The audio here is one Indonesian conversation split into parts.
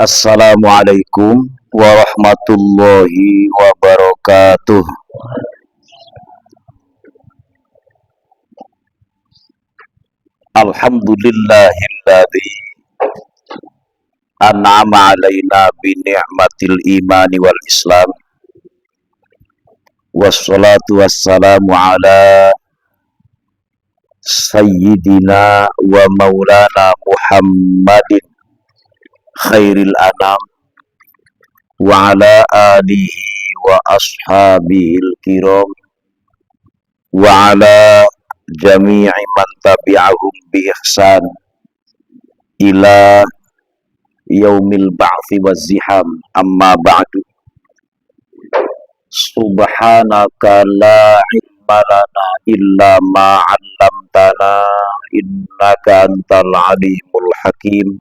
Assalamualaikum warahmatullahi wabarakatuh. Alhamdulillahilladzi an'ama alaina bi ni'matil imani wal islam. Wassalatu wassalamu ala sayyidina wa maulana Muhammadin khairil anam wa ala alihi wa ashabihil kiram wa ala jami'i man tabi'ahum bi ihsan ila yaumil ba'thi waz-ziham, amma ba'du. Subhanaka la ilma lana illa ma 'allamtana innaka antal alimul hakim.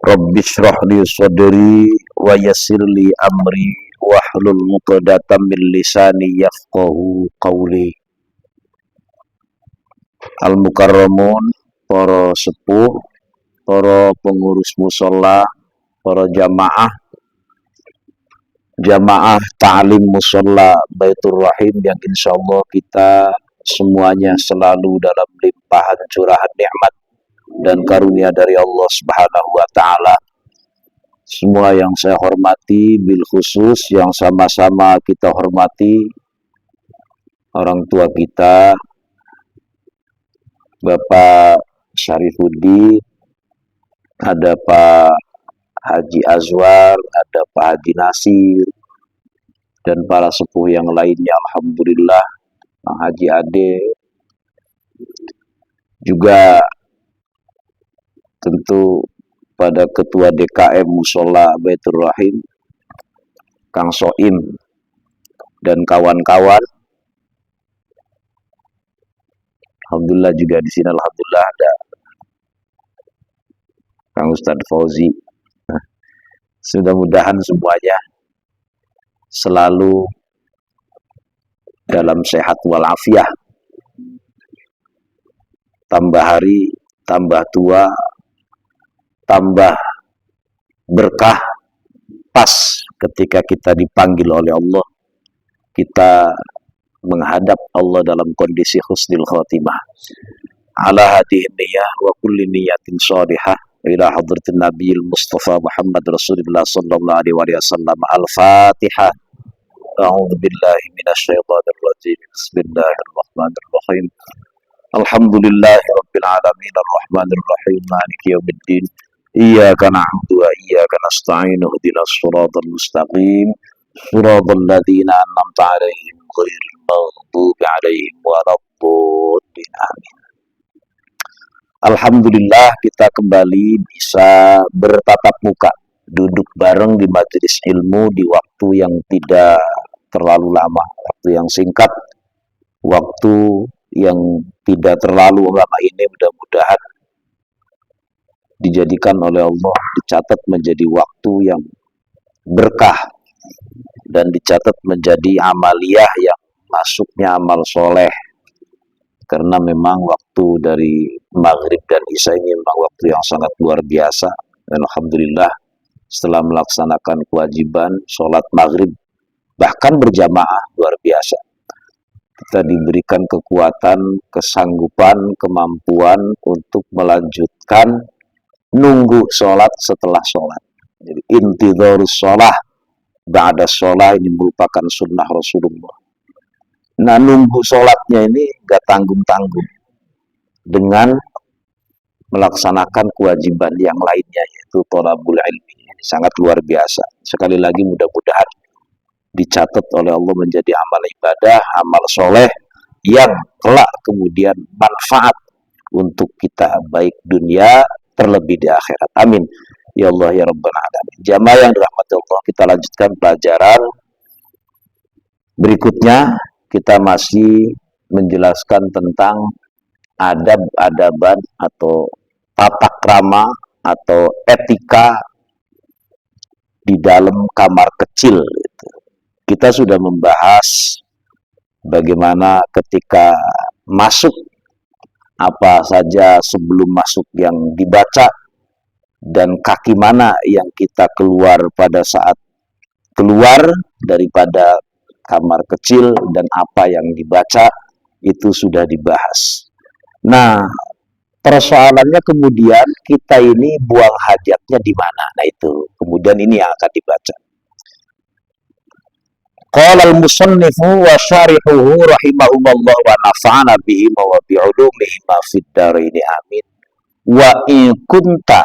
Rabbi shrah li sadri wa yassir li amri wahlul 'uqdatam min lisani yafqahu qawli. Al-mukarramun, para sepuh, para pengurus musola, para jamaah ta'lim musola Baitur Rahim yang insyaallah kita semuanya selalu dalam limpahan curahan nikmat dan karunia dari Allah Subhanahu wa taala. Semua yang saya hormati, bil khusus yang sama-sama kita hormati orang tua kita, Bapak Syarifuddin, ada Pak Haji Azwar, ada Pak Haji Nasir, dan para sepuh yang lainnya. Alhamdulillah, Pak Haji Ade, juga tentu pada Ketua DKM Musola Baitur Rahim, Kang Soim, dan kawan-kawan. Alhamdulillah juga di sini, alhamdulillah ada Kang Ustadz Fauzi. Mudah-mudahan semuanya selalu dalam sehat walafiat. Tambah hari, tambah tua, tambah berkah, pas ketika kita dipanggil oleh Allah, kita menghadap Allah dalam kondisi husnul khotimah. Ala hadhihi niyyah wa kulli niyatin shalihah ila hadratin Nabiyil Mustafa Muhammad Rasulullah sallallahu alaihi wasallam. Al-Fatihah. A'udzu billahi minasyaitonir rajim. Bismillahirrahmanirrahim. Alhamdulillahi rabbil alamin arrahmanir rahim maliki yaumiddin. Iyyaka na'budu wa iyyaka nasta'in. Ihdinas shiratal mustaqim. Shiratal ladzina an'amta 'alaihim ghairil maghdubi 'alaihim waladdallin. Amin. Alhamdulillah kita kembali bisa bertatap muka, duduk bareng di majelis ilmu di waktu yang tidak terlalu lama, waktu yang singkat, waktu yang tidak terlalu lama ini mudah-mudahan dijadikan oleh Allah, dicatat menjadi waktu yang berkah dan dicatat menjadi amaliyah yang masuknya amal soleh. Karena memang waktu dari maghrib dan isya ini memang waktu yang sangat luar biasa. Dan alhamdulillah setelah melaksanakan kewajiban sholat maghrib bahkan berjamaah luar biasa, kita diberikan kekuatan, kesanggupan, kemampuan untuk melanjutkan nunggu sholat setelah sholat. Jadi intidharus sholah ba'da sholah ini merupakan sunnah Rasulullah. Nah, nunggu sholatnya ini gak tanggung-tanggung dengan melaksanakan kewajiban yang lainnya, yaitu thalabul ilmi. Sangat luar biasa. Sekali lagi mudah-mudahan dicatat oleh Allah menjadi amal ibadah, amal soleh yang kelak kemudian manfaat untuk kita, baik dunia terlebih di akhirat. Amin. Ya Allah ya Rabbal Alamin. Jamaah yang dirahmati Allah, kita lanjutkan pelajaran berikutnya. Kita masih menjelaskan tentang adab-adaban atau tata krama atau etika di dalam kamar kecil. Kita sudah membahas bagaimana ketika masuk, apa saja sebelum masuk yang dibaca, dan kaki mana yang kita keluar pada saat keluar daripada kamar kecil, dan apa yang dibaca itu sudah dibahas. Nah, persoalannya kemudian kita ini buang hajatnya di mana? Nah itu, kemudian ini yang akan dibaca. Qala al-musannifu wa syarihuhu rahimahumullah wa nafa'ana bihi wa bi'ulumihi ma fid dharaini amin. Wa in kunta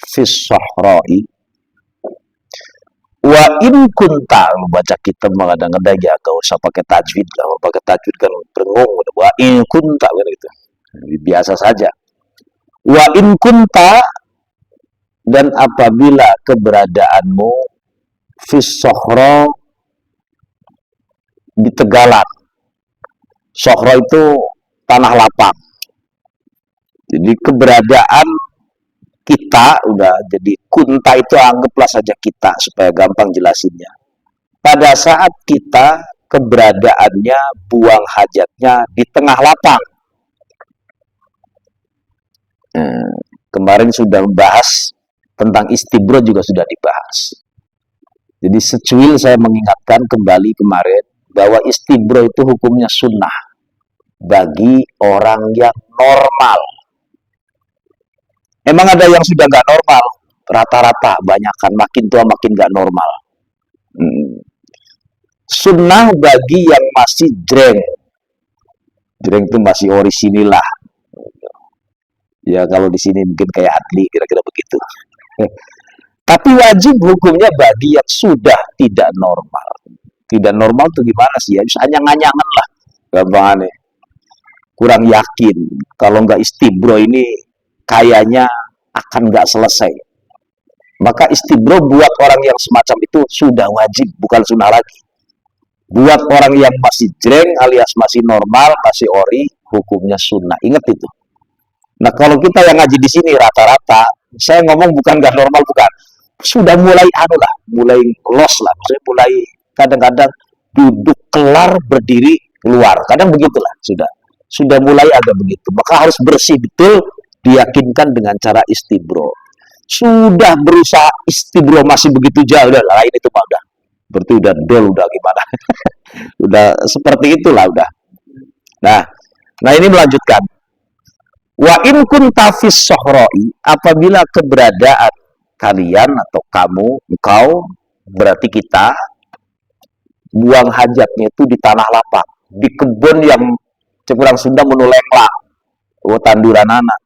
fis sahra'i wa in kunta, baca kita kadang-kadang ya gak usah pakai tajwid lah, pakai tajwid kan berengung. Wa in kunta kan itu biasa saja. Wa in kunta, dan apabila keberadaanmu fis sahra, di tegalan. Sahra itu tanah lapang. Jadi keberadaan kita udah jadi kunta itu anggaplah saja kita supaya gampang jelasinnya. Pada saat kita keberadaannya buang hajatnya di tengah lapang. Kemarin sudah membahas tentang istibro, juga sudah dibahas. Jadi secuil saya mengingatkan kembali kemarin bahwa istibro itu hukumnya sunnah bagi orang yang normal. Emang ada yang sudah nggak normal? Rata-rata, banyakan makin tua makin nggak normal. Sunnah bagi yang masih jreng. Jreng itu masih orisinil lah. Ya kalau di sini mungkin kayak Adli, kira-kira begitu. Tapi wajib hukumnya bagi yang sudah tidak normal. Tidak normal tuh gimana sih ya? Bisa anyang-anyangan lah. Gampangannya. Kurang yakin. Kalau nggak istibro ini kayaknya akan nggak selesai. Maka istibro buat orang yang semacam itu sudah wajib, bukan sunnah lagi. Buat orang yang masih jreng alias masih normal, masih ori, hukumnya sunnah. Ingat itu. Nah kalau kita yang ngaji di sini rata-rata, saya ngomong bukan nggak normal, bukan. Sudah mulai mulai los lah. Maksudnya mulai kadang-kadang duduk kelar, berdiri keluar. Kadang begitulah sudah mulai agak begitu. Maka harus bersih betul, diyakinkan dengan cara istibro. Sudah berusaha istibro masih begitu jauh, udah lain itu mah udah. Berarti udah dol, udah gimana? Udah seperti itulah udah. Nah ini melanjutkan. Wa in kunta fis sahra'i, apabila keberadaan kalian atau kamu, engkau, berarti kita buang hajatnya itu di tanah lapang, di kebun yang cekurang Sunda menulenglah, tanduran anak.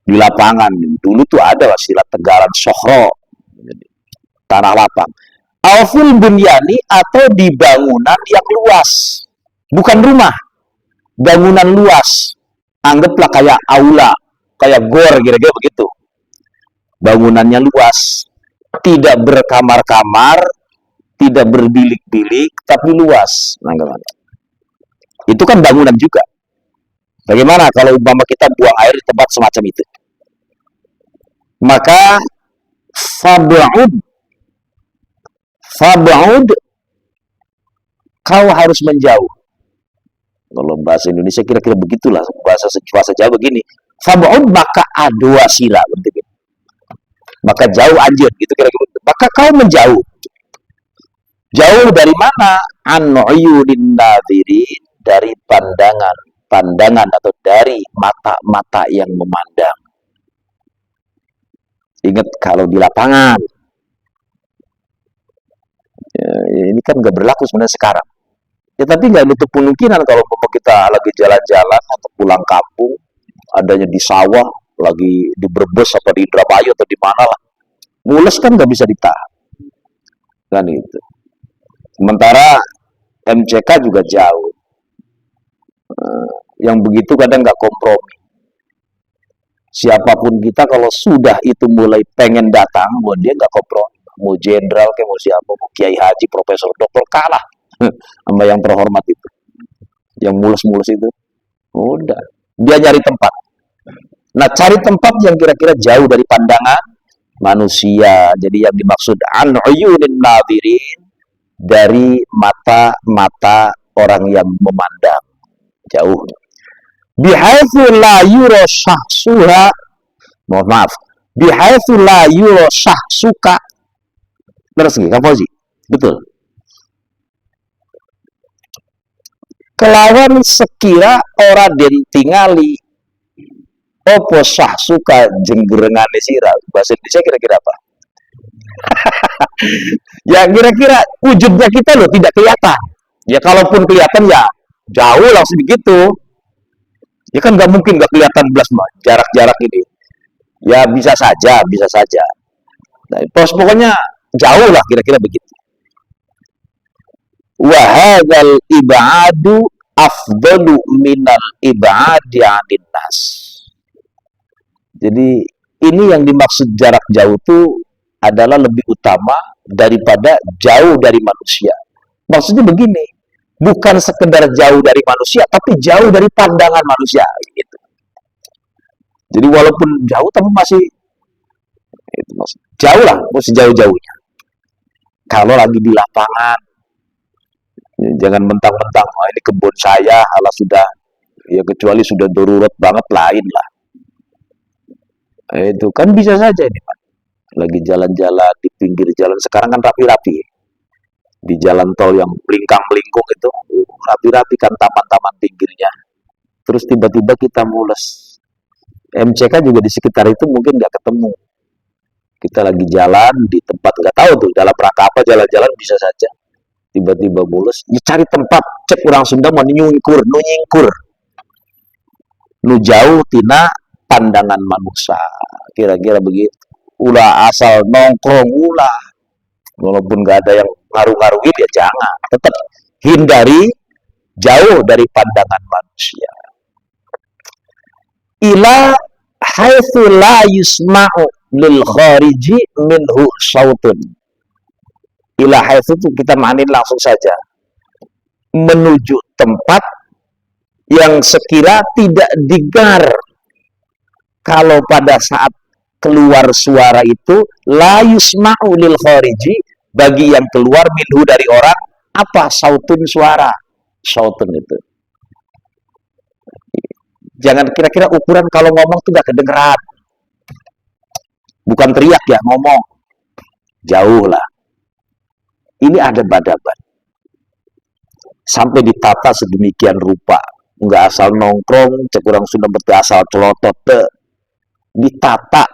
Di lapangan dulu tuh ada istilah tegalan sohro, tanah lapang. Alful bunyani, atau di bangunan yang luas, bukan rumah, bangunan luas. Anggaplah kayak aula, kayak gor, kira-kira begitu. Bangunannya luas, tidak berkamar-kamar, tidak berbilik-bilik, tapi luas. Itu kan bangunan juga. Bagaimana kalau umpama kita buang air di tempat semacam itu? Maka fab'ud, kau harus menjauh. Kalau bahasa Indonesia kira-kira begitulah, bahasa Jawa begini. Fab'ud maka adwa sila, maka jauh anjir, gitu kira-kira. Maka kau menjauh. Jauh dari mana? An uyunin nadirin, dari pandangan atau dari mata-mata yang memandang. Ingat kalau di lapangan, ini kan nggak berlaku sebenarnya sekarang. Ya tapi nggak nutup kemungkinan kalau kita lagi jalan-jalan atau pulang kampung, adanya di sawah, lagi di Brebes atau di Indramayu atau di mana lah, mules kan nggak bisa ditahan. Kan itu. Sementara MCK juga jauh. Yang begitu kadang nggak kompromi. Siapapun kita kalau sudah itu mulai pengen datang, buat dia nggak kompromi. Mau jenderal kayak mau siapa, mau kiai haji, profesor, dokter, kalah sama yang terhormat itu, yang mulus-mulus itu. Udah, dia nyari tempat. Nah, cari tempat yang kira-kira jauh dari pandangan manusia. Jadi yang dimaksud an uyunin nadirin, dari mata-mata orang yang memandang jauh. Bihaitsu la yura syahsuha, Mohon maaf. Bihaitsu la yura suka. Terus nggih, Kang Fauzi. Betul. Kelawan sekira ora den tingali opo suka jenggerengane sira. Bahasa Indonesia kira-kira apa? Ya kira-kira wujudnya kita loh tidak kelihatan. Ya kalaupun kelihatan ya jauh langsung begitu. Ya kan nggak mungkin nggak kelihatan belas jarak-jarak ini. Ya bisa saja, bisa saja. Nah, pokoknya jauh lah kira-kira begitu. Wahadal ibadu afdalu minal ibadi anin nas. Jadi ini yang dimaksud jarak jauh itu adalah lebih utama daripada jauh dari manusia. Maksudnya begini, bukan sekedar jauh dari manusia, tapi jauh dari pandangan manusia. Gitu. Jadi walaupun jauh, tapi masih jauh lah, masih jauh-jauhnya. Kalau lagi di lapangan, jangan mentang-mentang, oh, ini kebun saya, ala sudah, ya kecuali sudah darurat banget, lain lah. Itu kan bisa saja ini Pak. Lagi jalan-jalan di pinggir jalan, sekarang kan rapi-rapi. Di jalan tol yang melingkang-melingkung itu, rapi-rapi kan taman-taman pinggirnya. Terus tiba-tiba kita mules. MCK juga di sekitar itu mungkin nggak ketemu. Kita lagi jalan di tempat nggak tahu tuh dalam rangka apa jalan-jalan bisa saja. Tiba-tiba mules, ya cari tempat, cek orang Sunda mau nyingkur, nu jauh tina pandangan manusia, kira-kira begitu. Ulah asal nongkrong ulah, walaupun nggak ada yang ngaruh-ngaruhin ya jangan, tetap hindari jauh dari pandangan manusia. Ila haitsu la yusma'u lil khariji minhu sautun. Ila haitsu itu kita maknain langsung saja. Menuju tempat yang sekira tidak didengar kalau pada saat keluar suara itu la yusma'u lil khariji, bagi yang keluar minhu dari orang apa sautun suara. Sautun itu. Jangan kira-kira ukuran kalau ngomong tuh gak kedengeran. Bukan teriak ya, ngomong. Jauh lah. Ini ada badaban. Sampai ditata sedemikian rupa. Nggak asal nongkrong, cek orang sudah berarti asal celotot. Ditata.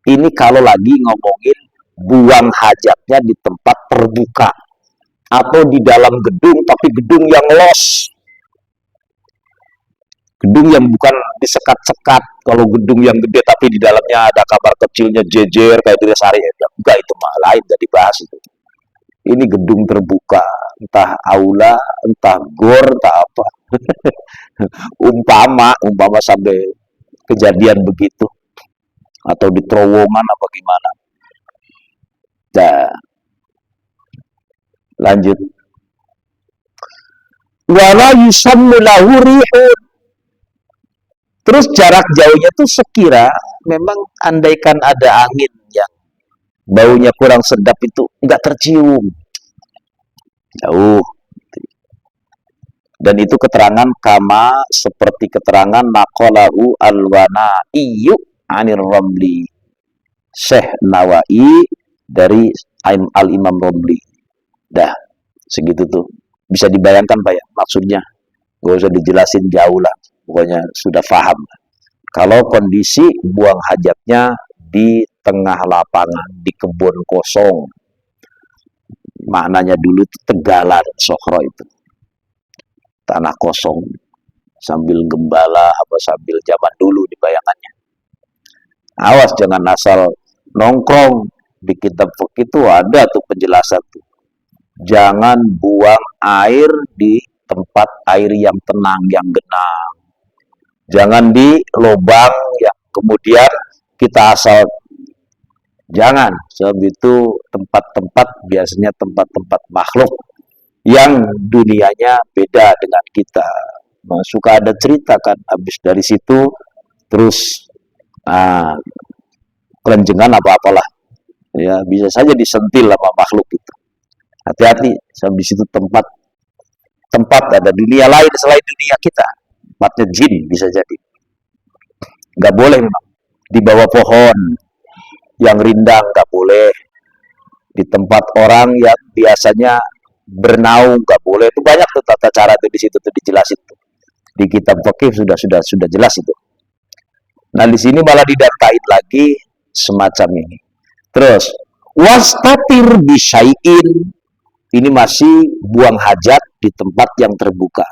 Ini kalau lagi ngomongin buang hajatnya di tempat terbuka. Atau di dalam gedung, tapi gedung yang los. Gedung yang bukan disekat-sekat. Kalau gedung yang gede tapi di dalamnya ada kamar kecilnya jejer kayak di Resari, ya enggak, itu mah lain, jadi bahas itu. Ini gedung terbuka, entah aula, entah gor, entah apa. umpama sampai kejadian begitu, atau di terowongan apa gimana. Nah, lanjut. Wala yusammu lahu rihun. Terus jarak jauhnya tuh sekira memang andaikan ada angin yang baunya kurang sedap itu nggak tercium. Jauh. Dan itu keterangan kama seperti keterangan naqalahu al-Wana'i anir Ramli. Syekh Nawawi dari Al-Imam Ramli. Dah, segitu tuh. Bisa dibayangkan Pak ya maksudnya. Gak usah dijelasin jauh lah. Pokoknya sudah paham. Kalau kondisi buang hajatnya di tengah lapangan, di kebun kosong. Maknanya dulu itu tegalan, sokro itu. Tanah kosong. Sambil gembala, apa sambil zaman dulu dibayangannya. Awas jangan asal nongkrong. Di kitab fikih itu ada tuh penjelasan tuh. Jangan buang air di tempat air yang tenang, yang genang. Jangan di lubang yang kemudian kita asal. Jangan. Sebab itu tempat-tempat biasanya tempat-tempat makhluk yang dunianya beda dengan kita. Nah, suka ada cerita kan, habis dari situ terus kelenjengan apa-apalah. Ya, bisa saja disentil sama makhluk itu. Hati-hati, habis itu tempat ada dunia lain selain dunia kita. Tempatnya jin bisa jadi. Nggak boleh memang. di bawah pohon yang rindang nggak boleh, di tempat orang yang biasanya bernaung nggak boleh. Itu banyak tuh tata cara tuh di situ tuh dijelasin tuh. Di kitab fikih sudah jelas itu. Nah di sini malah didatain lagi semacam ini. Terus wastatir bisyai'in, ini masih buang hajat di tempat yang terbuka.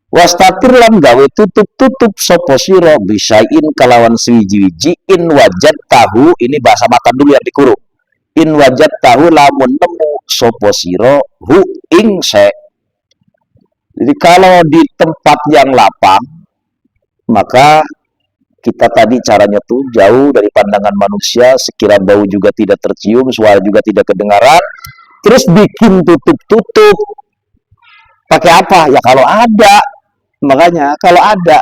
Wastatir lan gawe tutup-tutup sapa sira bisyai'in kalawan swiji-wiji in wajad tahu, ini bahasa matan dulu yang dikurung. In wajad tahu lamun nemu sapa sira hu ing se. Jadi kalau di tempat yang lapang, maka kita tadi caranya tuh jauh dari pandangan manusia, sekira bau juga tidak tercium, suara juga tidak kedengaran, terus bikin tutup-tutup. Pakai apa? Ya kalau ada. Makanya kalau ada,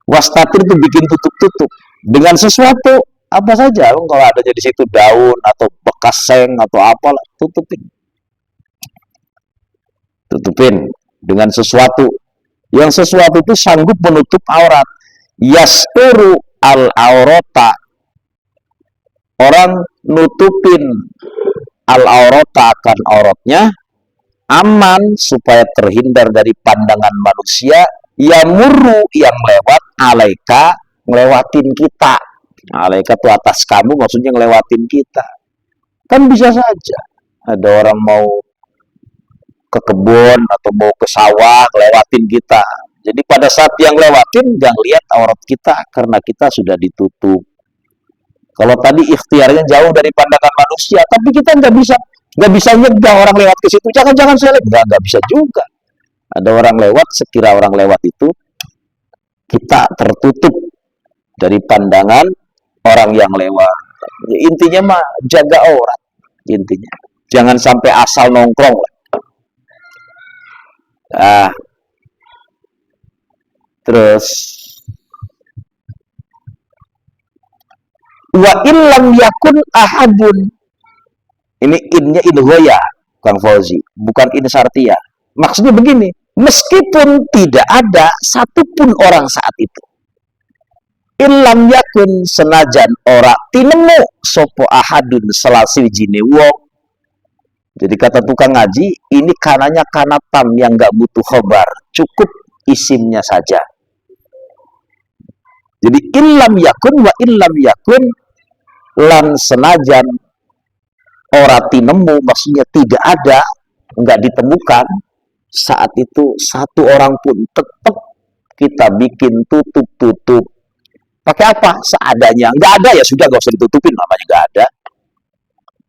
wastatir itu bikin tutup-tutup dengan sesuatu apa saja. Kalau ada di situ daun atau bekas seng atau apalah, tutupin dengan sesuatu. Yang sesuatu itu sanggup menutup aurat. Yasturu al-aurata, orang nutupin al-aurata akan auratnya, aman supaya terhindar dari pandangan manusia, yamurru yang lewat, alaika ngelewatin kita. Alaika itu atas kamu, maksudnya ngelewatin kita. Kan bisa saja ada orang mau ke kebun atau mau ke sawah ngelewatin kita. Jadi pada saat yang lewatin jangan lihat aurat kita karena kita sudah ditutup. Kalau tadi ikhtiarnya jauh dari pandangan manusia, tapi kita nggak bisa nyegah orang lewat ke situ. Jangan saya nggak bisa juga. Ada orang lewat, sekira orang lewat itu kita tertutup dari pandangan orang yang lewat. Intinya mah jaga aurat. Intinya jangan sampai asal nongkrong lah. Terus wa illam yakun ahadun, ini innya ilhoya Kang Fauzi, bukan in syartiyah. Maksudnya begini, meskipun tidak ada satupun orang saat itu, illam yakun senajan ora tinemu sopo ahadun selasi jine wong. Jadi kata tukang ngaji, ini kananya kanatam yang nggak butuh khobar, cukup isimnya saja. Jadi illam yakun wa illam yakun, lan senajan ora tinemu, maksudnya tidak ada, nggak ditemukan, saat itu satu orang pun tetap kita bikin tutup-tutup. Pakai apa? Seadanya. Nggak ada ya sudah, nggak usah ditutupin, namanya nggak ada.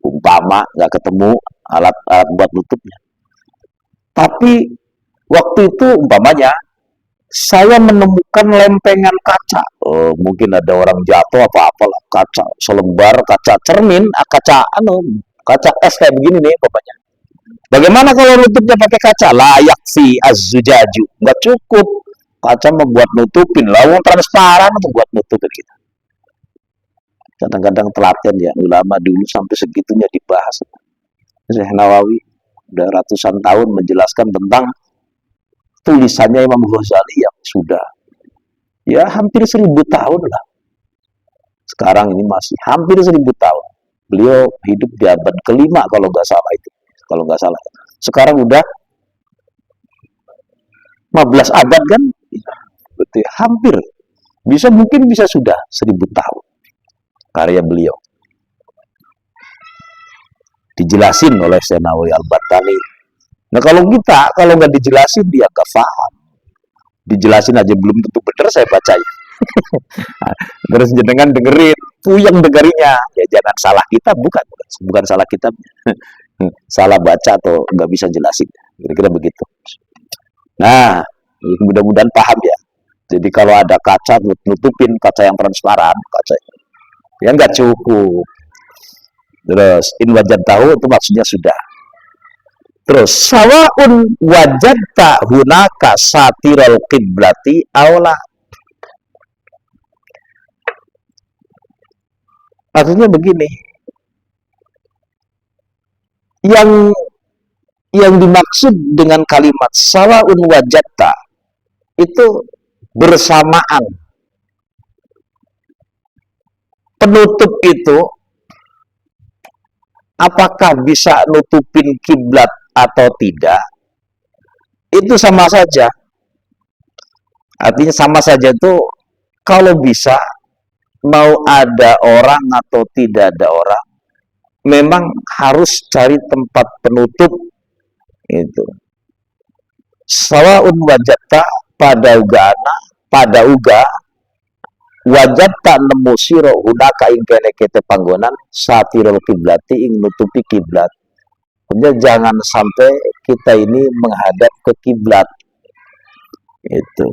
Umpama nggak ketemu alat buat nutupnya. Tapi waktu itu umpamanya saya menemukan lempengan kaca. Mungkin ada orang jatuh apa-apalah, kaca selembar, kaca cermin, kaca es kayak begini nih bapaknya. Bagaimana kalau nutupnya pakai kaca? Layak si az-zujaju. Nggak cukup. Kaca membuat nutupin. Lawang transparan untuk buat nutupin kita. Kadang-kadang telaten ya, ulama dulu sampai segitunya dibahas. Syekh Nawawi udah ratusan tahun menjelaskan tentang tulisannya Imam Ghazali yang sudah ya hampir 1000 tahun lah. Sekarang ini masih hampir 1000 tahun. Beliau hidup di abad kelima kalau nggak salah itu. Kalau nggak salah. Sekarang udah 15 abad kan? Betul, hampir. Mungkin bisa sudah 1000 tahun. Karya beliau. Dijelasin oleh Syekh Nawawi Al-Battani. Nah kalau nggak dijelasin dia nggak paham. Dijelasin aja belum tentu benar saya bacanya. Terus jenengan dengerin, puyeng dengerinya. Ya jangan salah kita, bukan salah kitabnya. Salah baca atau nggak bisa jelasin. Kira-kira begitu. Nah, mudah-mudahan paham ya. Jadi kalau ada kaca, nutupin kaca yang transparan, kaca yang nggak cukup. Terus in wajad tahu itu maksudnya sudah. Terus sawaun wajadta hunaka satirul qiblati aula. Maksudnya begini. Yang dimaksud dengan kalimat sawaun wajadta itu bersamaan. penutup itu apakah bisa nutupin kiblat atau tidak, itu sama saja. Artinya sama saja itu kalau bisa, mau ada orang atau tidak ada orang, memang harus cari tempat penutup itu. Sawaun wajata pada uga wajata nemu siro hunaka ing kene kete panggonan satirul kiblati ing nutupi kiblat. Jangan sampai kita ini menghadap ke kiblat. Itu.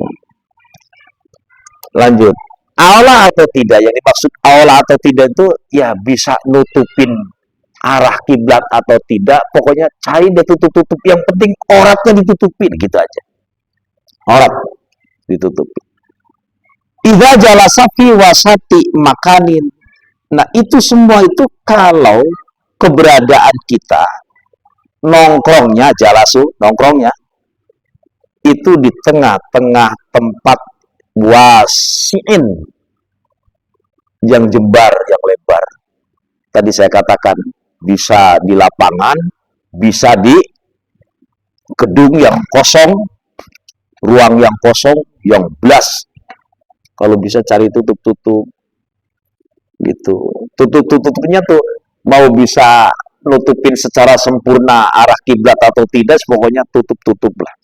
Lanjut. Aula atau tidak, yang dimaksud aula atau tidak itu ya bisa nutupin arah kiblat atau tidak, pokoknya cari deh tutup-tutup, yang penting auratnya ditutupin gitu aja. Aurat ditutupin. Idza jalasa fi wasati makanin. Nah, itu semua itu kalau keberadaan kita nongkrongnya, jalasu, nongkrongnya itu di tengah-tengah tempat wasi'in yang jembar, yang lebar. Tadi saya katakan bisa di lapangan, bisa di gedung yang kosong, ruang yang kosong, yang blas. Kalau bisa cari tutup-tutup gitu. Tutup-tutupnya tuh mau bisa nutupin secara sempurna arah kiblat atau tidak, pokoknya tutup-tutup lah.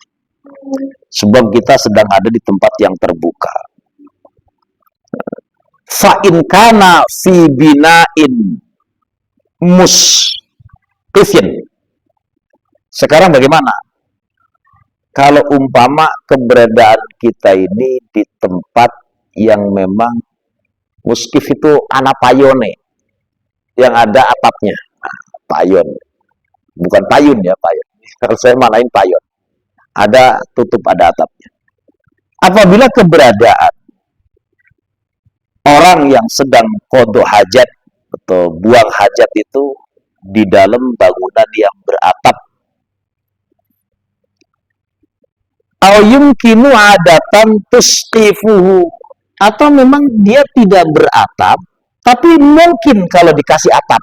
Sebab kita sedang ada di tempat yang terbuka. Fa in kana fi bina'in musqifin. Sekarang bagaimana? Kalau umpama keberadaan kita ini di tempat yang memang musqif itu anak payone, yang ada atapnya. Payon, bukan payun ya, payon. Kalau saya manain payon, ada tutup, ada atapnya. Apabila keberadaan orang yang sedang qadha hajat atau buang hajat itu di dalam bangunan yang beratap, au yumkinu adatan tusqifuhu, atau memang dia tidak beratap, tapi mungkin kalau dikasih atap.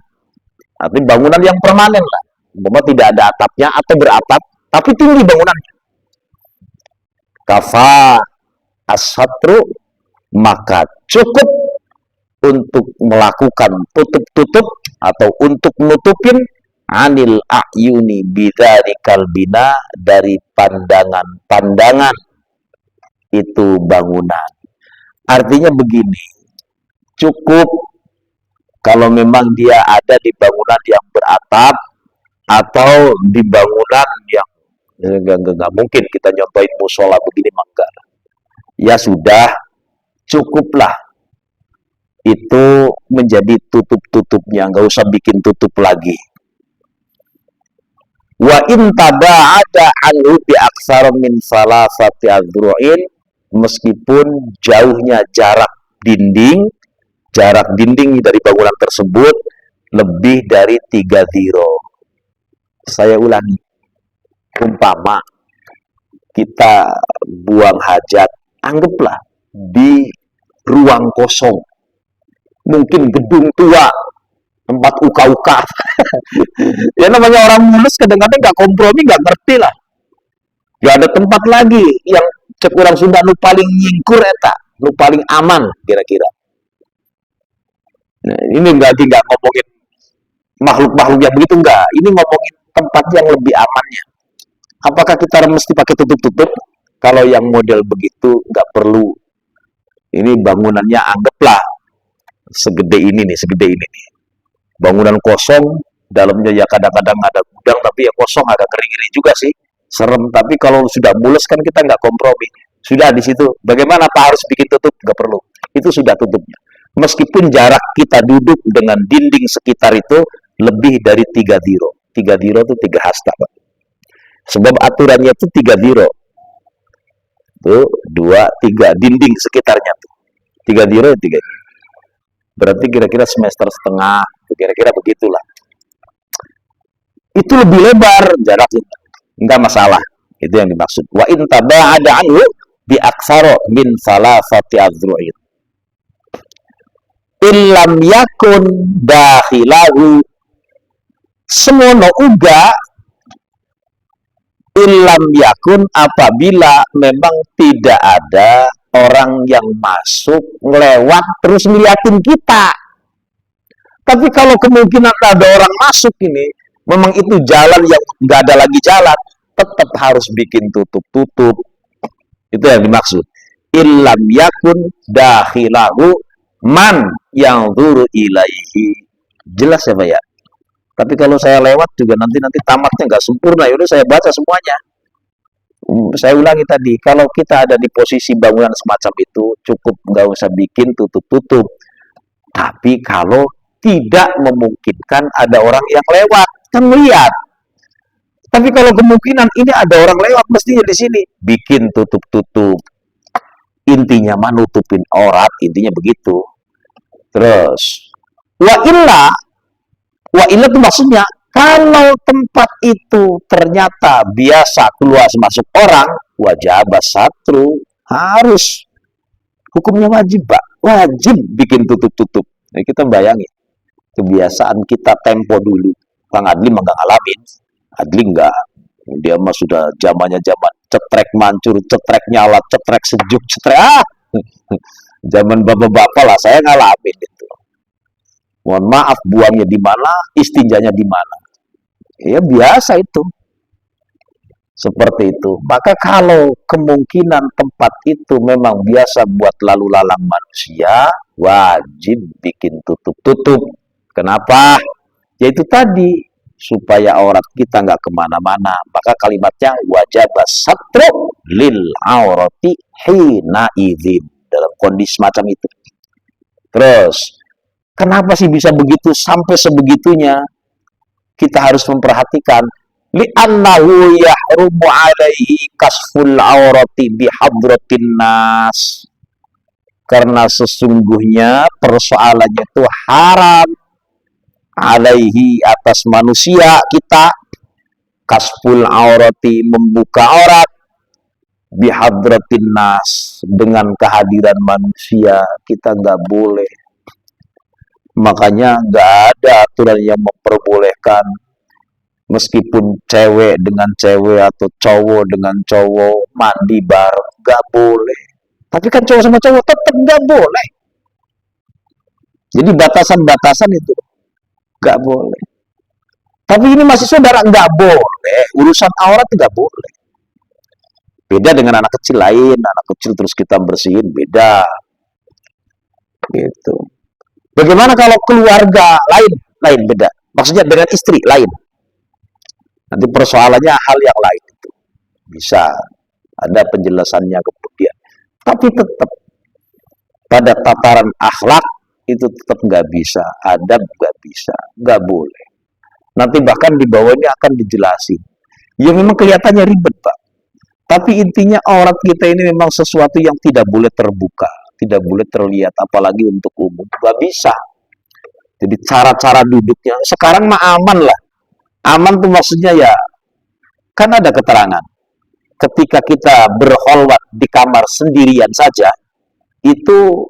Artinya bangunan yang permanen lah. Umpama tidak ada atapnya atau beratap, tapi tinggi bangunannya. Kafa as-satru, maka cukup untuk melakukan tutup-tutup atau untuk nutupin anil a'yuni bidzarikal bina, dari pandangan-pandangan itu bangunan. Artinya begini, cukup kalau memang dia ada di bangunan yang beratap atau di bangunan yang enggak mungkin kita nyontohin musola begini, maka ya sudah, cukuplah itu menjadi tutup-tutupnya, nggak usah bikin tutup lagi. Wa in taba'ada anhu bi aksar min salasati adzru'in, meskipun jauhnya jarak dinding dari bangunan tersebut lebih dari 3 dhiro. Saya ulangi, umpama kita buang hajat, anggaplah di ruang kosong, mungkin gedung tua, tempat uka-uka. Ya namanya orang mulus kadang-kadang nggak kompromi, nggak ngerti lah. Gak ada tempat lagi yang cek orang Sunda nu paling nyingkur eta, nu paling aman kira-kira. Nah, ini nggak ngomongin makhluk-makhluk yang begitu, enggak. Ini ngomongin tempat yang lebih amannya. Apakah kita mesti pakai tutup-tutup? Kalau yang model begitu nggak perlu. Ini bangunannya anggaplah segede ini nih. Bangunan kosong, dalamnya ya kadang-kadang ada gudang, tapi ya kosong, agak ngeri-ngeri juga sih. Serem, tapi kalau sudah mulus kan kita nggak kompromi. Sudah di situ, bagaimana Pak harus bikin tutup? Nggak perlu. Itu sudah tutupnya. Meskipun jarak kita duduk dengan dinding sekitar itu lebih dari 3 dhiro. 3 dhiro itu 3 hasta, Pak. Sebab aturannya itu 3 dhiro. Tuh, 2, 3 dinding sekitarnya tuh. 3 dhiro, 3. Berarti kira-kira semester setengah, kira-kira begitulah. Itu lebih lebar jaraknya. Enggak masalah. Itu yang dimaksud. Wa in taba'ada anhu bi aksara min salasati adzru'in. illam yakun dakhilahu, semono uga illam yakun, apabila memang tidak ada orang yang masuk lewat terus ngeliatin kita. Tapi kalau kemungkinan ada orang masuk ini, memang itu jalan yang nggak ada lagi jalan, tetap harus bikin tutup-tutup. Itu yang dimaksud. Illam yakun dakhilahu man yang zuru ilaihi. Jelas ya Pak ya? Tapi kalau saya lewat juga nanti tamatnya nggak sempurna. Yaudah saya baca semuanya. Saya ulangi tadi, kalau kita ada di posisi bangunan semacam itu, cukup nggak usah bikin tutup-tutup. Tapi kalau tidak memungkinkan ada orang yang lewat, kan melihat. Tapi kalau kemungkinan ini ada orang lewat, mestinya di sini bikin tutup-tutup. Intinya mah nutupin aurat, intinya begitu. Terus wa illa itu maksudnya kalau tempat itu ternyata biasa keluar masuk orang, wajib satru, harus hukumnya wajib Pak, wajib bikin tutup-tutup. Nah, kita bayangin kebiasaan kita tempo dulu. Bang Adli mah nggak ngalamin, Adli nggak, dia mah sudah zamannya zaman cetrek mancur, cetrek nyala, cetrek sejuk, cetrek zaman bapak-bapak lah, saya ngalamin itu. Mohon maaf, buangnya di mana, istinjanya di mana. Ya biasa itu. Seperti itu. Maka kalau kemungkinan tempat itu memang biasa buat lalu lalang manusia, wajib bikin tutup-tutup. Kenapa? Yaitu tadi, supaya aurat kita nggak kemana-mana. Maka kalimatnya wajib satru lil aurati hina idzin. Dalam kondisi macam itu. Terus, kenapa sih bisa begitu sampai sebegitunya? Kita harus memperhatikan li'annahu yahrumu alaihi kasful aurati bihadratin nas. Karena sesungguhnya persoalannya itu haram alaihi, atas manusia kita, kasful aurati, membuka aurat, bihadratin nas, dengan kehadiran manusia, kita nggak boleh. Makanya nggak ada aturan yang memperbolehkan meskipun cewek dengan cewek atau cowok dengan cowok mandi bareng, nggak boleh. Tapi kan cowok sama cowok tetap nggak boleh. Jadi batasan-batasan itu nggak boleh. Tapi ini masih saudara nggak boleh, urusan aurat nggak boleh. Beda dengan anak kecil lain, anak kecil terus kita bersihin, beda. Gitu. Bagaimana kalau keluarga lain beda. Maksudnya dengan istri lain. Nanti persoalannya hal yang lain itu. Bisa ada penjelasannya kemudian. Tapi tetap pada tataran akhlak itu tetap nggak bisa. Adab nggak bisa. Nggak boleh. Nanti bahkan di bawahnya akan dijelasin. Ya memang kelihatannya ribet Pak. Tapi intinya aurat kita ini memang sesuatu yang tidak boleh terbuka, tidak boleh terlihat, apalagi untuk umum. Gak bisa. Jadi cara-cara duduknya, sekarang mah aman lah. Aman tuh maksudnya ya, kan ada keterangan. Ketika kita berkholwat di kamar sendirian saja, itu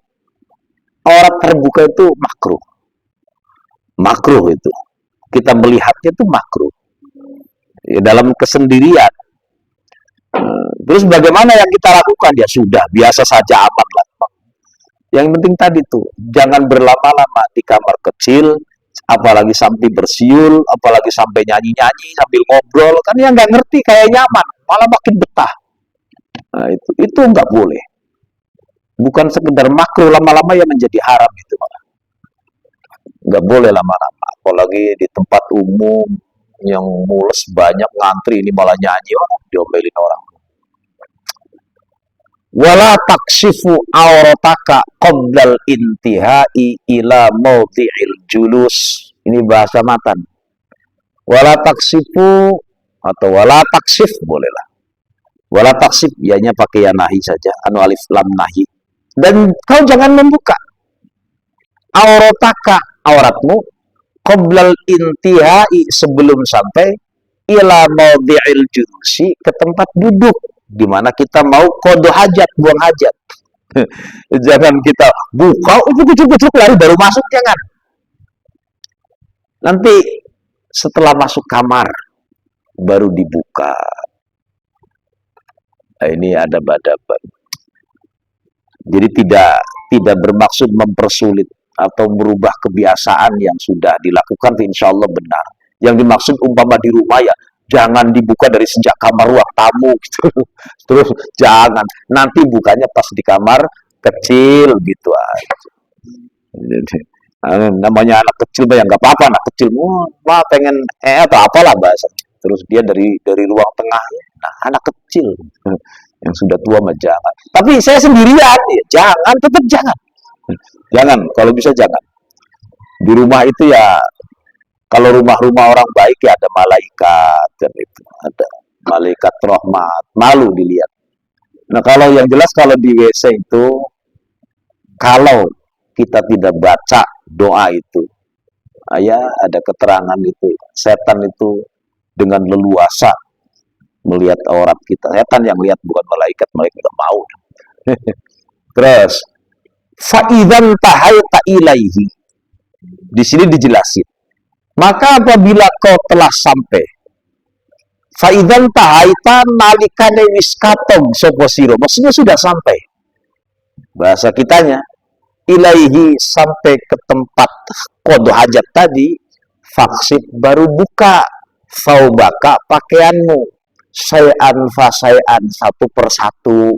aurat terbuka itu makruh. Makruh itu. Kita melihatnya itu makruh. Ya, dalam kesendirian. Terus bagaimana yang kita lakukan? Ya sudah, biasa saja, aman lah. Yang penting tadi tuh, jangan berlama-lama di kamar kecil, apalagi sampai bersiul, apalagi sampai nyanyi-nyanyi, sambil ngobrol, kan yang nggak ngerti kayak nyaman, malah makin betah. Nah, itu nggak boleh. Bukan sekedar makruh, lama-lama ya menjadi haram itu malah. Nggak boleh lama-lama, apalagi di tempat umum yang mules banyak ngantri, ini malah nyanyi, diomelin orang. Wala taksifu aurataka qabdal intihai ila mawdi'il julus. Ini bahasa matan. Wala taksifu atau wala taksif bolehlah. Wala taksif, ianya pakai ya nahi saja, anu alif lam nahi. Dan kau jangan membuka aurataka, auratmu, qabdal intihai, sebelum sampai ila mawdi'il julusi, ke tempat duduk di mana kita mau qada hajat, buang hajat. Jangan kita buka, ujuk-ujuk lari baru masuk, jangan. Nanti setelah masuk kamar baru dibuka. Nah, ini ada adaban. Jadi tidak bermaksud mempersulit atau merubah kebiasaan yang sudah dilakukan, insya Allah benar. Yang dimaksud umpama di rumah ya jangan dibuka dari sejak kamar ruang tamu gitu. Terus jangan nanti bukanya pas di kamar kecil gitu aja. Namanya anak kecil ya nggak apa-apa, anak kecil mah pengen atau apalah bahasa. Terus dia dari ruang tengah, nah anak kecil yang sudah tua mah jangan. Tapi saya sendirian, ya jangan, tetap jangan. Jangan, kalau bisa jangan. Di rumah itu ya, kalau rumah-rumah orang baik ya ada malaikat, dan itu ada malaikat rahmat, malu dilihat. Nah kalau yang jelas kalau di WC itu, kalau kita tidak baca doa itu, ya ada keterangan itu, setan itu dengan leluasa melihat aurat kita. Setan yang lihat, bukan malaikat, malaikat nggak mau. Terus fa'idzan tahaita ilaihi, di sini dijelasin, maka apabila kau telah sampai, fa'idzan tahaita nalikane wis katong sapa sira, maksudnya sudah sampai, bahasa kitanya ilaihi, sampai ke tempat qada hajat tadi, faksib, baru buka saubaka, pakaianmu, sayan fasayan, satu persatu.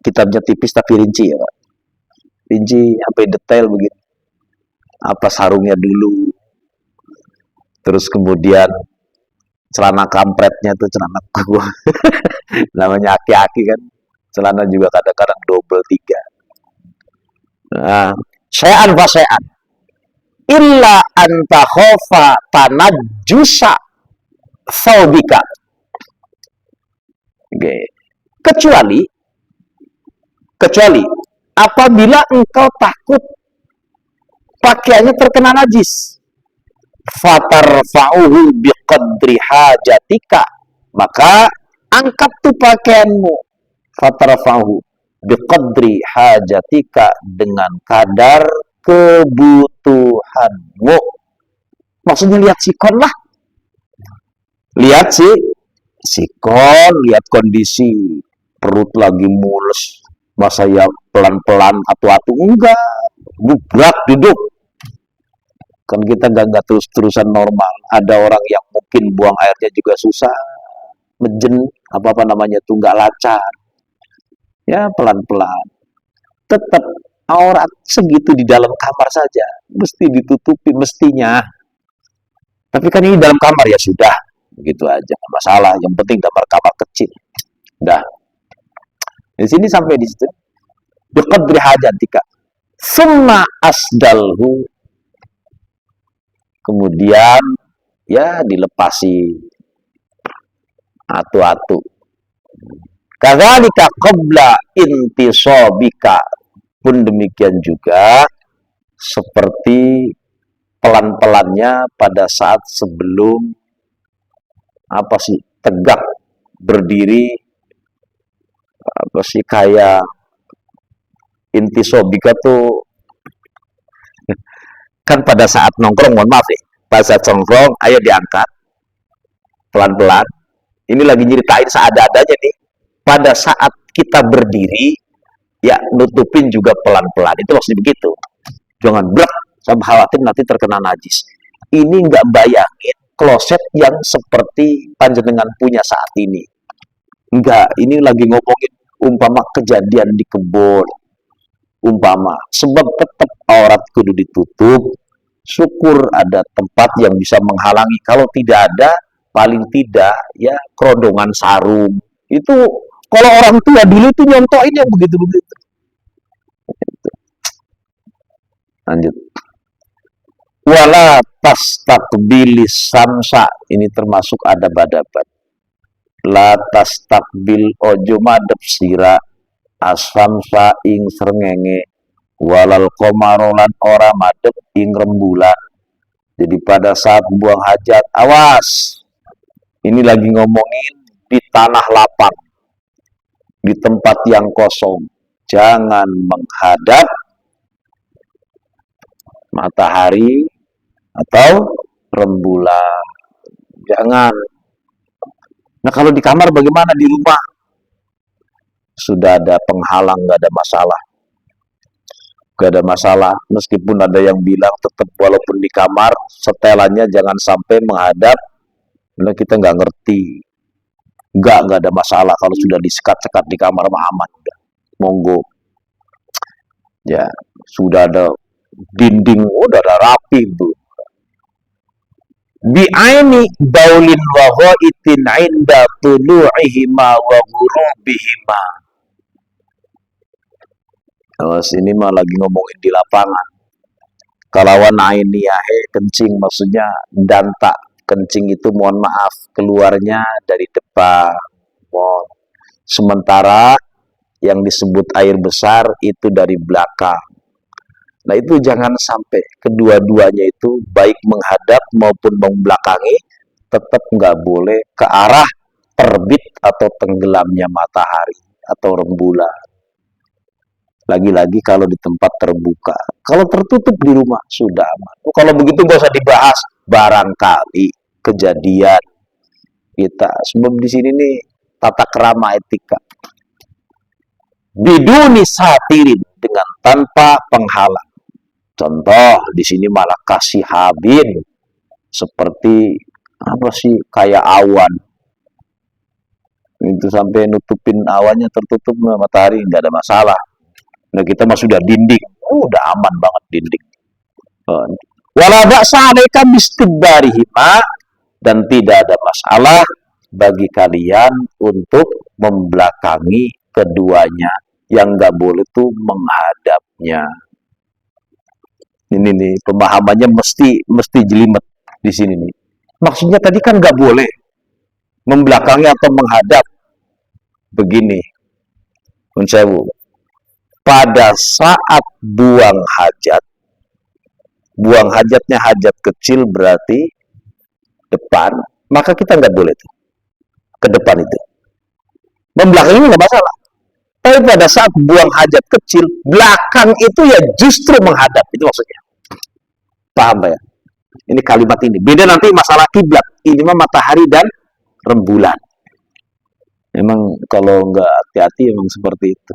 Kitabnya tipis tapi rinci ya Pak, rinci sampai detail begitu. Apa sarungnya dulu, terus kemudian celana kampretnya tuh, celana gua namanya aki-aki kan, celana juga kadang-kadang double 3. Nah, sayan fasayan illa anta khofa tanajjusa saubika. Okay. Kecuali apabila engkau takut pakaiannya terkena najis, fatarfa'uhu biqadri hajatika, maka angkat tuh pakaianmu, fatarfa'uhu biqadri hajatika, dengan kadar kebutuhanmu. Maksudnya lihat sikon lah, lihat sikon, lihat kondisi perut lagi mulus, masa ya pelan-pelan atu-atu, enggak, bubrak duduk. Kan kita enggak terus-terusan normal. Ada orang yang mungkin buang airnya juga susah, mejen, apa namanya tuh, enggak lancar. Ya pelan-pelan. Tetap aurat segitu di dalam kamar saja, mesti ditutupi mestinya. Tapi kan ini dalam kamar ya sudah, begitu aja, enggak masalah. Yang penting kamar kecil. Dah. Di sini sampai di situ. Biqadri hajatika. Summa asdalhu. Kemudian ya dilepasi atu-atu. Kadzalika qabla intisabika, pun demikian juga seperti pelan-pelannya pada saat sebelum tegak berdiri, kayak intisabika tuh kan pada saat nongkrong, mohon maaf pada saat nongkrong, ayo diangkat pelan-pelan. Ini lagi nyeritain seadanya nih. Pada saat kita berdiri, ya nutupin juga pelan-pelan. Itu maksudnya begitu. Jangan blek, sampai khawatir nanti terkena najis. Ini nggak bayangin kloset yang seperti panjenengan punya saat ini. Enggak, ini lagi ngomongin umpama kejadian di kebun. Umpama, sebab tetap aurat kudu ditutup, syukur ada tempat yang bisa menghalangi. Kalau tidak ada, paling tidak ya kerodongan sarung. Itu kalau orang tua dulu tuh nyontoin yang begitu-begitu. Lanjut. Wala tastaqbilis samsa, ini termasuk adab-adaban. La tastaqbil, ojo madep sira asamsa ing srengenge, walal komarolan ora madep ing rembulan. Jadi pada saat buang hajat, awas, ini lagi ngomongin di tanah lapang. di tempat yang kosong. Jangan menghadap matahari atau rembulan. Jangan. Nah, kalau di kamar bagaimana? Di rumah sudah ada penghalang, nggak ada masalah. Nggak ada masalah. Meskipun ada yang bilang tetap walaupun di kamar, setelannya jangan sampai menghadap. Nah, kita nggak ngerti. Nggak ada masalah. Kalau sudah disekat-sekat di kamar mah aman. Udah. Monggo. Ya, sudah ada dinding, udah ada rapi bu. Bi'aini baulin wa ghaitin 'inda tulu'ihima wa ghurubihima. Ini mah lagi ngomongin di lapangan. Kalawan aini yahe kencing, maksudnya danta. Kencing itu mohon maaf keluarnya dari depan. Sementara yang disebut air besar itu dari belakang. Nah, itu jangan sampai kedua-duanya itu baik menghadap maupun membelakangi, tetap nggak boleh ke arah terbit atau tenggelamnya matahari atau rembulan. Lagi-lagi kalau di tempat terbuka. Kalau tertutup di rumah sudah aman. Kalau begitu nggak usah dibahas. Barangkali kejadian kita. Sebab di sini nih tata krama etika. Biduni satirin, dengan tanpa penghalang. Contoh di sini malah kasih habin seperti apa sih, kayak awan. Itu sampai nutupin awannya, tertutup matahari nggak ada masalah. Nah, kita mah sudah dinding, udah aman banget dinding. Wala ba'sa 'alaika bistidbarihima, dan tidak ada masalah bagi kalian untuk membelakangi keduanya. Yang nggak boleh tuh menghadapnya. Ini nih pemahamannya mesti jelimet di sini nih. Maksudnya tadi kan nggak boleh membelakangi atau menghadap. Begini, Unsewu, pada saat buang hajatnya hajat kecil berarti depan, maka kita nggak boleh tuh ke depan itu. Membelakangi nggak masalah. Tapi pada saat buang hajat kecil, belakang itu ya justru menghadap. Itu maksudnya. Paham ya? Ini kalimat ini. Beda nanti masalah kiblat. Ini mah matahari dan rembulan. Memang kalau nggak hati-hati memang seperti itu.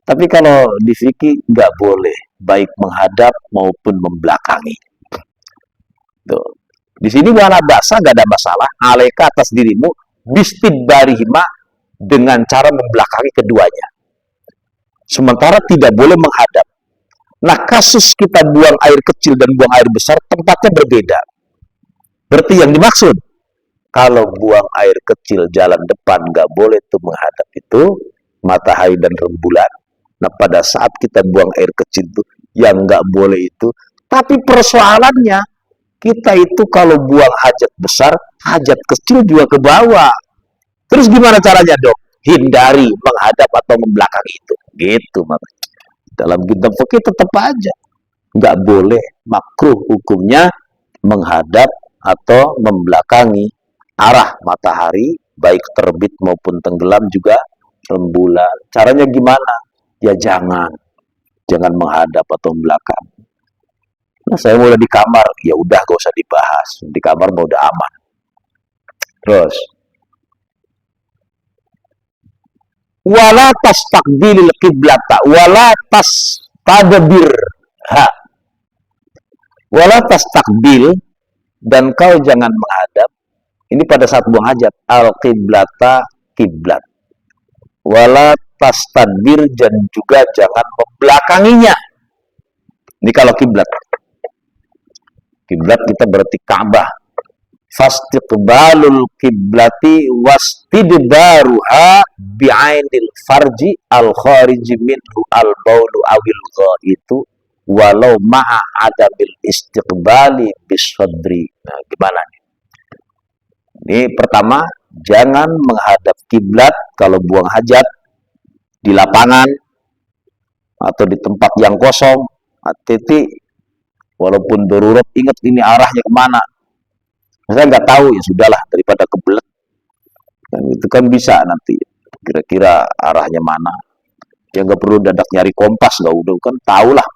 Tapi kalau di fikih nggak boleh baik menghadap maupun membelakangi. Tuh. Di sini wala ba'sa, nggak ada masalah. Alaika atas dirimu bistidbarihima, dengan cara membelakangi keduanya. Sementara tidak boleh menghadap. Nah, kasus kita buang air kecil dan buang air besar, tempatnya berbeda. Berarti yang dimaksud, kalau buang air kecil jalan depan, nggak boleh tuh menghadap itu matahari dan rembulan. Nah, pada saat kita buang air kecil itu, yang nggak boleh itu. Tapi persoalannya, kita itu kalau buang hajat besar, hajat kecil juga ke bawah. Terus gimana caranya, Dok? Hindari menghadap atau membelakangi itu. Gitu, makanya. Dalam kitab fikih tetap aja nggak boleh, makruh hukumnya menghadap atau membelakangi arah matahari, baik terbit maupun tenggelam, juga rembulan. Caranya gimana? Ya jangan menghadap atau membelakangi. Nah, saya mulai di kamar, ya udah gak usah dibahas. Di kamar mau udah aman. Terus wala tastaqbilil qiblata wala tastadbirha. Wala tastaqbil, dan kau jangan menghadap. Ini pada saat buang hajat, al qiblata, kiblat. Wala tastadbir, dan juga jangan membelakanginya. Ini kalau kiblat. Kiblat kita berarti Ka'bah. Fastiqbalul kiblati wastidbaruha bi'ainil farji al khariji minhu al baulu awil ghaitu walau ma'a adabil istiqbali bisadri. Nah, gimana nih? Ini pertama, jangan menghadap kiblat kalau buang hajat di lapangan atau di tempat yang kosong. Titik, walaupun darurat, ingat ini arahnya kemana. Saya nggak tahu, ya sudahlah, daripada kebelet. Dan itu kan bisa nanti kira-kira arahnya mana. Ya nggak perlu dadak nyari kompas, nggak udah kan tahu lah.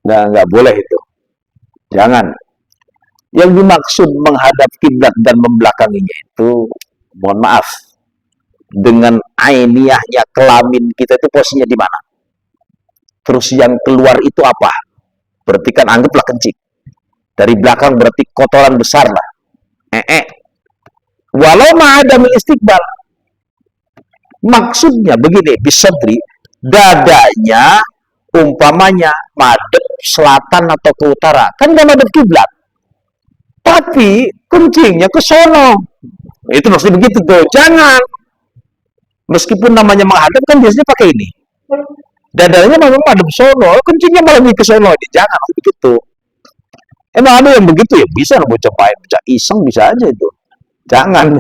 Nah, nggak boleh itu. Jangan. Yang dimaksud menghadap kiblat dan membelakanginya itu, mohon maaf, dengan ainiyahnya kelamin kita itu posisinya di mana? Terus yang keluar itu apa? Berarti kan anggaplah kencing. Dari belakang berarti kotoran besar lah. Walau ma'adami istiqbal. Maksudnya begini, bisadri, dadanya umpamanya madep selatan atau ke utara, kan gak madep kiblat. Tapi kencingnya ke sono. Itu maksudnya begitu tuh. Jangan. Meskipun namanya menghadap kan biasanya pakai ini. Dadanya memang madep sono, kencingnya malah ke sono. Jangan begitu. Emang ada yang begitu ya? Bisa bocah main, bocah iseng bisa aja itu. Jangan.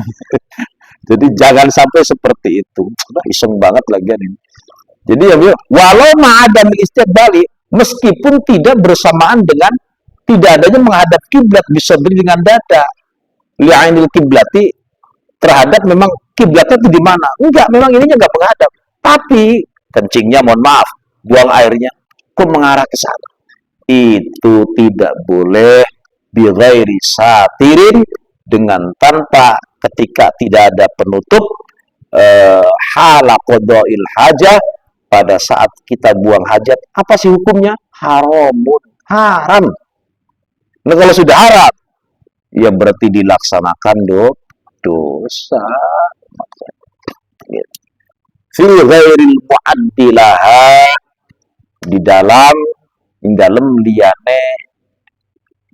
Jadi jangan sampai seperti itu. Udah iseng banget lagi ini. Jadi ya, walau ma'adami istiqbali, meskipun tidak bersamaan dengan tidak adanya menghadap kiblat, bisa beri dengan dada. Li'ainil kiblati, terhadap memang kiblatnya itu di mana? Enggak, memang ininya enggak menghadap. Tapi kencingnya, mohon maaf, buang airnya kok mengarah ke sana. Itu tidak boleh bighairi satirin, dengan tanpa ketika tidak ada penutup hala qada'il hajah, pada saat kita buang hajat. Apa sih hukumnya? Haramun, haram. Nah, kalau sudah haram, ya berarti dilaksanakan dosa. Fi ghairil mu'addilaha, di dalam liyane,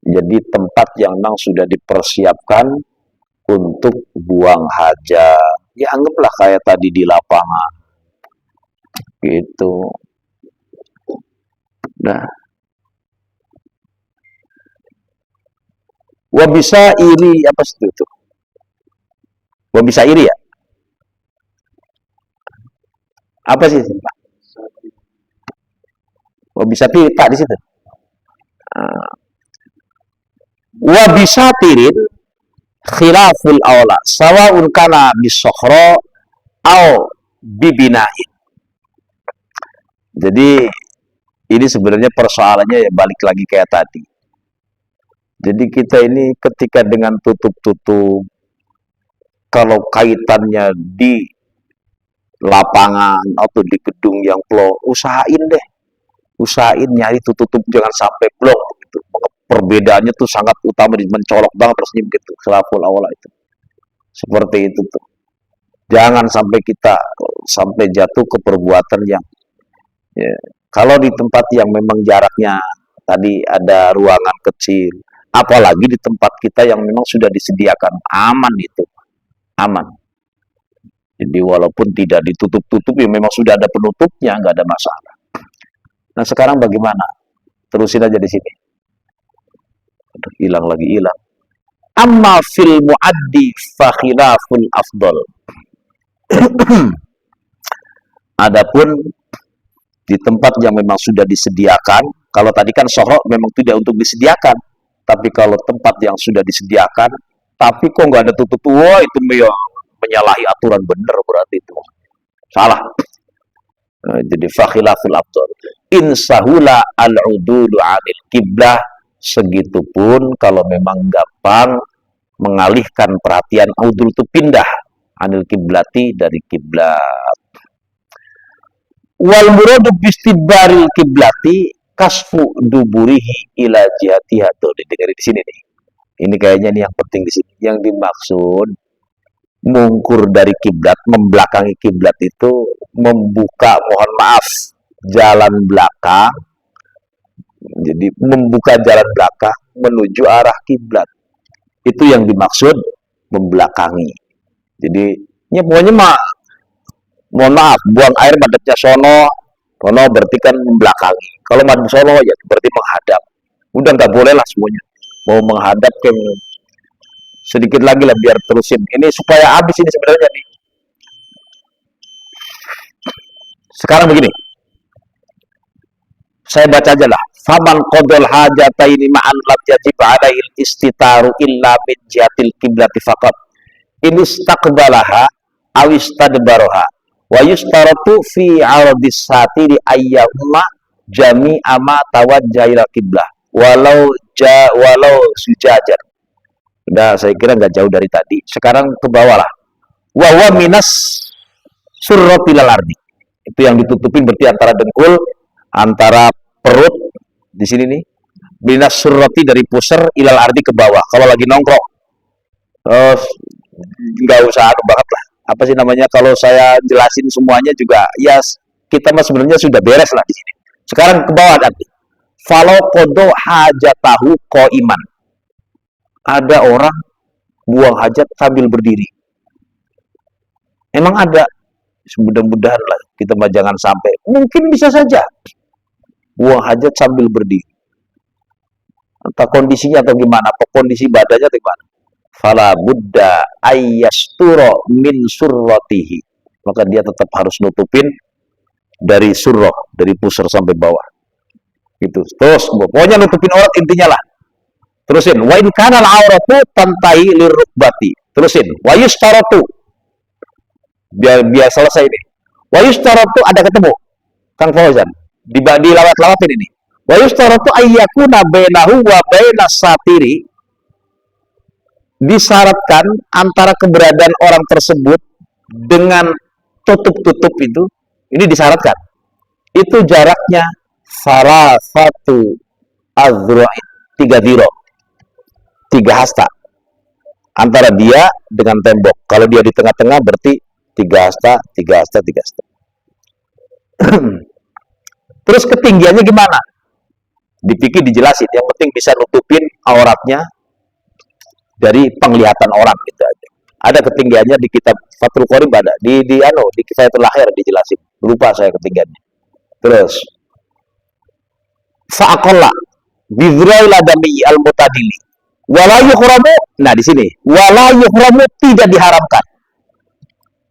jadi tempat yang memang sudah dipersiapkan untuk buang hajat. Ya anggaplah kayak tadi di lapangan. Gitu. Nah, wa bisa iri apa sih itu? Wa bisa iri ya? Apa sih, Pak? Wa bisa iri Pak di situ. Wa bisa tirin khilaful aula sawa'un kana bisokhra au bibinain. Jadi ini sebenarnya persoalannya ya balik lagi kayak tadi. Jadi kita ini ketika dengan tutup-tutup, kalau kaitannya di lapangan atau di gedung yang plong, usahain deh. Usahain nyari tutup jangan sampai blok gitu. Perbedaannya tuh sangat utama, mencolok banget terus gitu. Khilaful aula itu. Seperti itu tuh. Jangan sampai kita sampai jatuh ke perbuatan yang ya, kalau di tempat yang memang jaraknya tadi ada ruangan kecil, apalagi di tempat kita yang memang sudah disediakan, aman itu, aman. Jadi walaupun tidak ditutup-tutup, ya memang sudah ada penutupnya, nggak ada masalah. Nah sekarang bagaimana? Terusin aja di sini. Aduh, hilang lagi hilang. Amma fil muaddi fa khilaful afdal. Adapun di tempat yang memang sudah disediakan, kalau tadi kan sohro memang tidak untuk disediakan, tapi kalau tempat yang sudah disediakan, tapi kok nggak ada tutup, wah itu menyalahi aturan, bener berarti itu salah. Jadi fakhilaful afdal insahula al-udulu 'anil kiblah, segitupun kalau memang gampang mengalihkan perhatian, udul itu pindah, anil kiblati, dari kiblat. Wal muradu bistibaril kiblati kasfu duburihi ila jihatiha. Tuh didengar di sini nih. Ini kayaknya nih yang penting di sini. Yang dimaksud mungkur dari kiblat, membelakangi kiblat itu membuka, mohon maaf, jalan belakang. Jadi membuka jalan belakang menuju arah kiblat. Itu yang dimaksud membelakangi. Jadi ya pokoknya mohon maaf, buang air madepnya sono berarti kan membelakangi. Kalau madep sono ya berarti menghadap. Udah nggak boleh lah semuanya. Mau menghadap ke sedikit lagi lah biar terusin. Ini supaya habis ini sebenarnya nih. Sekarang begini. Saya baca aja lah. Faman qadal hajataini ma'an lam yajib 'alaihil istitaru illa min jihatil qiblati faqat. In istaqbalaha awistadbaroha wa yustaratu fi 'aradis satiri ayyama jami'a ma tawajjahil qiblah walau sujajar. Udah, saya kira nggak jauh dari tadi. Sekarang ke bawah lah. Wa huwa minas surratil ardi. Itu yang ditutupin berarti antara dengkul, antara perut di sini nih. Minas surrati dari pusar ilal ardi ke bawah. Kalau lagi nongkrong, nggak usah banget lah. Apa sih namanya, kalau saya jelasin semuanya juga ya kita mah sebenarnya sudah beres lah di sini. Sekarang ke bawah nanti. Falo kodo hajatahu iman. Ada orang buang hajat sambil berdiri. Emang ada? Mudah-mudahan lah kita mah jangan sampai. Mungkin bisa saja buang hajat sambil berdiri. Entah kondisinya atau gimana, apa kondisi badannya atau gimana. Fala buddha ayyasturo min surratihi, maka dia tetap harus nutupin dari surrah, dari pusar sampai bawah gitu. Terus pokoknya nutupin aurat intinya lah. Terusin wa in kana al-auratu tantahi lirukbati. Terusin wa yustaratu, biar selesai ini. Wa yustaratu ada ketemu Kang Fauzan di lawat-lawatin ini. Wa yustaratu ayyakuna bainahu wa bainas satiri, disyaratkan antara keberadaan orang tersebut dengan tutup-tutup itu, ini disyaratkan, itu jaraknya salah satu azra'in, 3 diro, 3 hasta antara dia dengan tembok. Kalau dia di tengah-tengah berarti 3 hasta, 3 hasta, 3 hasta. Terus ketinggiannya gimana? Dipikir dijelasin, yang penting bisa nutupin auratnya dari penglihatan orang gitu aja. Ada ketinggiannya di kitab Fathul Qorib, ada di Kifayatul Lahir dijelasin. Lupa saya ketinggiannya. Terus fa'aqalla bidhrail adami al-mutadili wala yuhramu. Nah di sini wala yuhramu, tidak diharamkan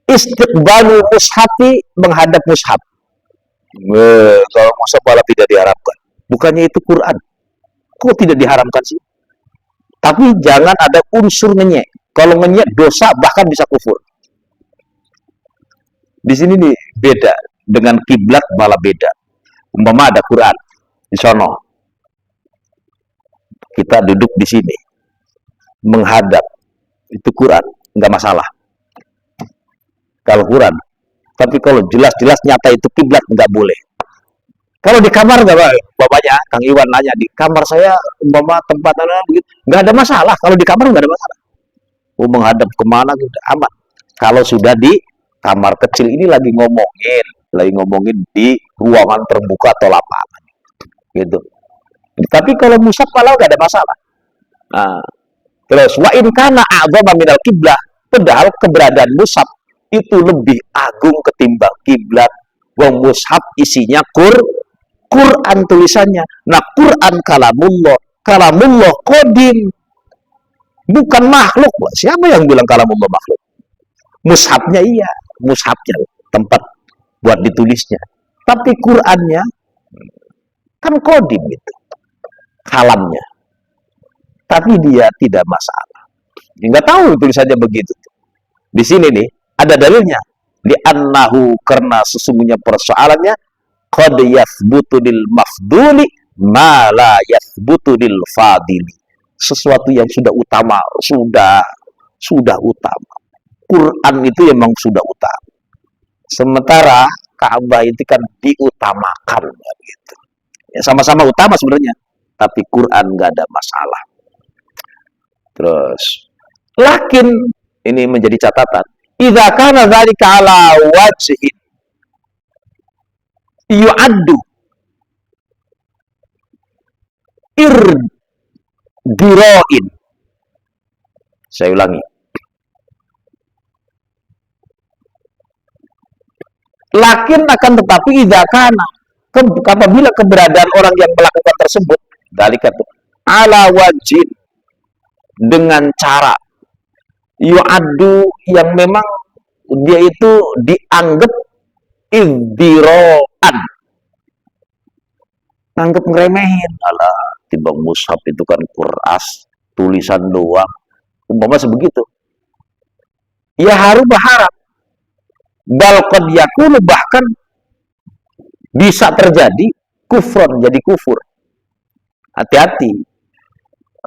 istiqbalu mushafi, menghadap mushaf. Kalau mushaf malah tidak diharamkan. Bukannya itu Quran. Kok tidak diharamkan sih? Tapi jangan ada unsur ngenyek. Kalau ngenyek dosa, bahkan bisa kufur. Di sini nih beda dengan kiblat, malah beda. Umpama ada Quran di sono, kita duduk di sini menghadap, itu Quran, nggak masalah. Kalau Quran, tapi kalau jelas-jelas nyata itu kiblat, nggak boleh. Kalau di kamar nggak, bapaknya Kang Iwan nanya, di kamar saya umpama tempat begitu, nggak ada masalah. Kalau di kamar nggak ada masalah. Menghadap kemana gitu aman. Kalau sudah di kamar kecil ini lagi ngomongin di ruangan terbuka atau lapangan, gitu. Tapi kalau mushaf malah nggak ada masalah. Nah, terus wa in kana a'zama minal qiblah, padahal keberadaan mushaf itu lebih agung ketimbang kiblat. Wong mushaf isinya Quran tulisannya. Nah, Quran kalamullah qadim, bukan makhluk. Siapa yang bilang kalamullah makhluk? Mushafnya iya, mushafnya tempat buat ditulisnya. Tapi Qurannya kan qadim gitu, kalamnya. Tapi dia tidak masalah. Nggak tahu tulisannya begitu. Di sini nih ada dalilnya. Li'annahu, karena sesungguhnya persoalannya qad yathbutu lil mafduli ma la yathbutu lil fadili. Sesuatu yang sudah utama, sudah utama. Quran itu memang sudah utama. Sementara Ka'bah itu kan diutamakan gitu. Ya, sama-sama utama sebenarnya, tapi Quran nggak ada masalah. Terus lakin, ini menjadi catatan, idza kana dzalika ala wajhin yu'addu irdiroin. Saya ulangi. Lakin akan tetapi idza kana, apabila keberadaan orang yang melakukan tersebut dalika itu ala wajhin, dengan cara yu'addu yang memang dia itu dianggap iddiroan, anggap ngeremehin. Alah, timbang mushaf itu kan kuras, tulisan doang, umpama sebegitu. Ya harus berharap Bal qad yakunu, bahkan bisa terjadi kufron, jadi kufur. Hati-hati.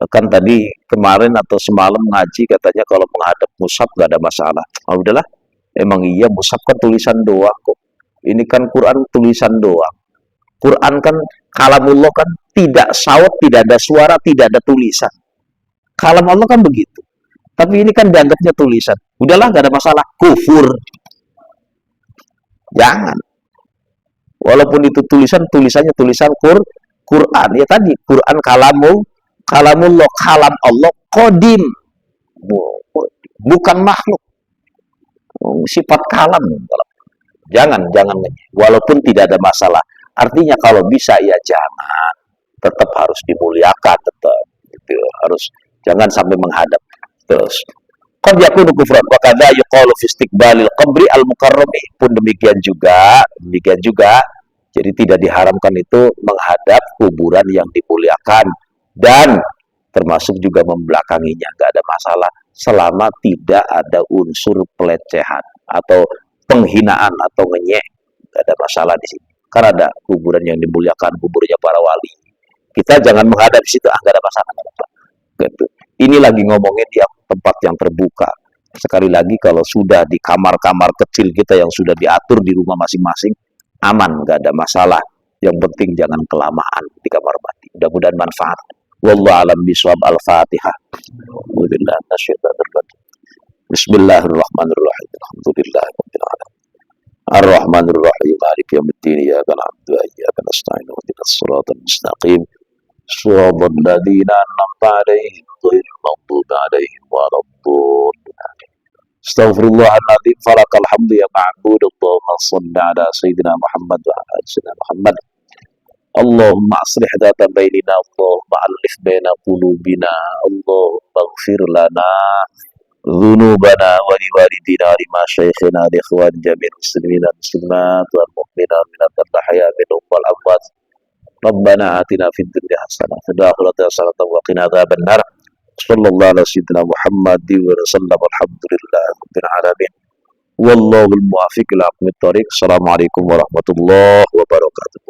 Kan tadi kemarin atau semalam ngaji katanya kalau menghadap mushaf gak ada masalah. Ah udahlah, emang iya mushaf kan tulisan doang kok. Ini kan Quran tulisan doang. Quran kan kalamullah, kan tidak saut, tidak ada suara, tidak ada tulisan. Kalam Allah kan begitu. Tapi ini kan dianggapnya tulisan. Udahlah, gak ada masalah. Kufur. Jangan. Walaupun itu tulisan, tulisannya tulisan Quran. Ya tadi, Quran kalamullah, kalam Allah qadim. Bukan makhluk. Sifat kalam. Jangan. Walaupun tidak ada masalah. Artinya kalau bisa ya jangan. Tetap harus dimuliakan, tetap. Gitu. Harus, jangan sampai menghadap. Terus. Qad yakunu kufran wa kadza yuqalu fi istiqbalil qabri al mukarrami, pun demikian juga, jadi tidak diharamkan itu menghadap kuburan yang dimuliakan, dan termasuk juga membelakanginya, nggak ada masalah selama tidak ada unsur pelecehan atau penghinaan atau ngenyek, nggak ada masalah di sini. Karena ada kuburan yang dimuliakan, kuburnya para wali, kita jangan menghadap di situ, nggak ada masalah. Gitu. Ini lagi ngomongin yang tempat yang terbuka. Sekali lagi, kalau sudah di kamar-kamar kecil kita yang sudah diatur di rumah masing-masing, aman, nggak ada masalah. Yang penting jangan kelamaan di kamar mandi. Mudah-mudahan manfaat. Wallahu a'lam bishawab. Al-Fatihah. Bismillahirrahmanirrahim. Alhamdulillahirabbil alamin. Ar-Rahmanir-Rahim. Maliki yaumiddin. Iyyaka na'budu wa iyyaka nasta'in. Ihdinas siratal mustaqim. Shiratal ladzina an'amta 'alaihim ghairil maghdubi 'alaihim waladdallin. Astaghfirullahaladzim. Falakal hamdu ya ma'bud. Allahumma shalli ala sayyidina Muhammad wa ala sayyidina Muhammad. Allahumma aslih dhata bainina. Allahumma alif baina qulubina. Allahumma ighfir lana dhunubana wa liwalidina wa limasyayikhina wa liikhwan jami'il muslimin wal muslimat wal mu'minat minal ahya minhum wal amwat. Rabbana atina fid dunya hasanah wa fil akhirati hasanah wa qina adzabannar. Sallallahu ala sayyidina Muhammadin wa sallam. Alhamdulillahi rabbil alamin. Wallahul muwaffiq ila aqwamit thoriq. Assalamualaikum warahmatullahi wabarakatuh.